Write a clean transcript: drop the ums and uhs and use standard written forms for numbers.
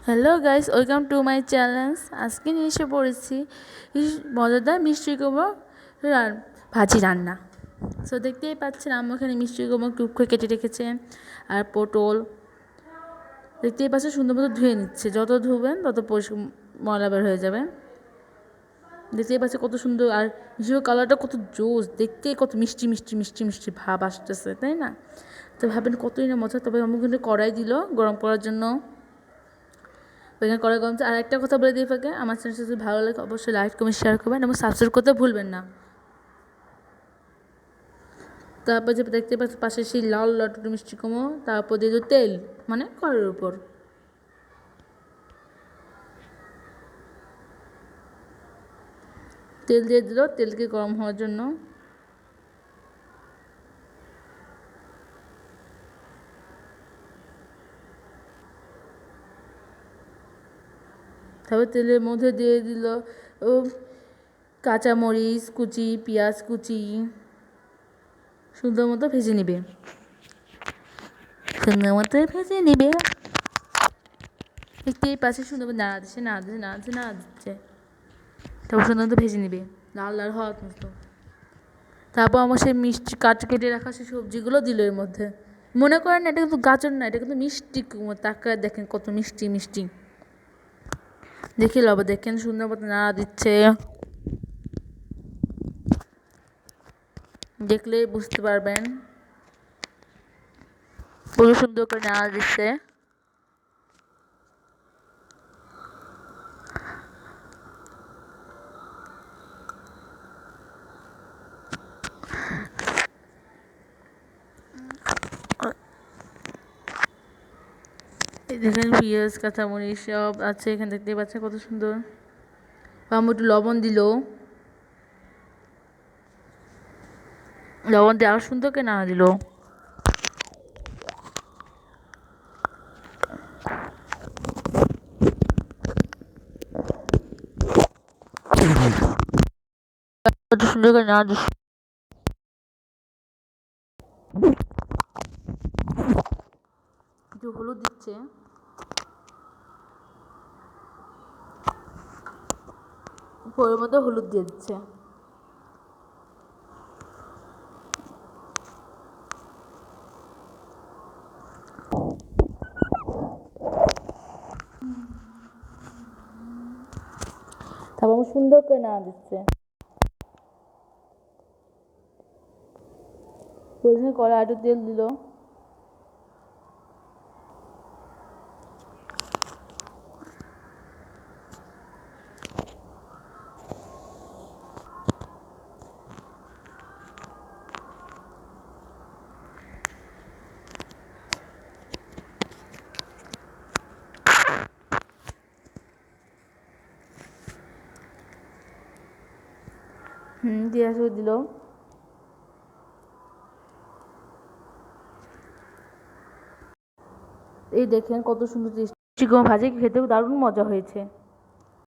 Hello guys, welcome to my challenge. আজকে নিয়ে এসে পড়েছি মজাদার মিষ্টি কুমড়ো ভাজি রান্না। সো দেখতেই পাচ্ছেন আম্মু এখানে মিষ্টি কুমড়ো কিউব করে কেটে রেখেছে, আর পটল দেখতেই পাচ্ছেন সুন্দর মতো ধুয়ে নিচ্ছে। যত ধুবেন তত ময়লা বের হয়ে যাবে। দেখতেই পাচ্ছি কত সুন্দর, আর মিষ্টি কালারটা কত জোস, দেখতেই কত মিষ্টি মিষ্টি মিষ্টি মিষ্টি ভাব আসতেছে, তাই না? তো ভাবেন কতই না মজা। তবে আম্মু কিন্তু কড়াই দিল গরম করার জন্য। ওইখানে কড়াই গরম। আর একটা কথা বলে দিয়ে থাকে, আমার চ্যানেল যদি ভালো লাগে অবশ্যই লাইক কমেন্ট শেয়ার করবেন এবং সাবস্ক্রাইব করতে ভুলবেন না। তারপর যে দেখতে পাচ্ছি পাশে সেই লাল লটটু মিষ্টি কুমড়ো, তারপর দিয়ে দিল তেল, মানে কড়াইয়ের উপর। তেল দিয়ে দিল, তেলকে গরম হওয়ার জন্য। তারপর তেলের মধ্যে দিয়ে দিল ও কাঁচামরিচ কুচি, পেঁয়াজ কুচি, সুন্দর মতো ভেজে নিবে। সুন্দর মতো ভেজে নিবে। দেখতেই পাশে সুন্দর মতো নাড়া দিচ্ছে, নাড়া দিচ্ছে, নাড়া দিচ্ছে, নাড়া দিচ্ছে। তারপর সুন্দর মতো ভেজে নিবে লাল লাল হওয়ার মতো। তারপর আমার সেই মিষ্টি কেটে রাখা সেই সবজিগুলো দিল এর মধ্যে। মনে করেন না এটা কিন্তু গাজর না, এটা কিন্তু মিষ্টি কুমড়ো। তাকায় দেখেন কত মিষ্টি মিষ্টি। দেখে লব, দেখেন সুন্দর মতো নাড়া দিচ্ছে, দেখলে বুঝতে পারবেন পুরো সুন্দর করে নাড়া দিচ্ছে। দেখেন পেঁয়াজ কাঁচামরিচ সব আছে এখানে, দেখতে পাচ্ছেন কত সুন্দর। আম্মু একটু লবণ দিল, লবণ দিয়ে আরো সুন্দর করে নাড়া দিল। কত সুন্দর করে নাড়া দিচ্ছে। একটু হলুদ দিচ্ছে, পরের মতো হলুদ দিয়ে দিচ্ছে। তারপর সুন্দর করে নাড়া দিচ্ছে। প্রথমে কড়াই একটু তেল দিল, দিয়ে দিল। এই দেখেন কত সুন্দর মিষ্টি কুমড়ো ভাজি, খেতেও দারুণ মজা হয়েছে।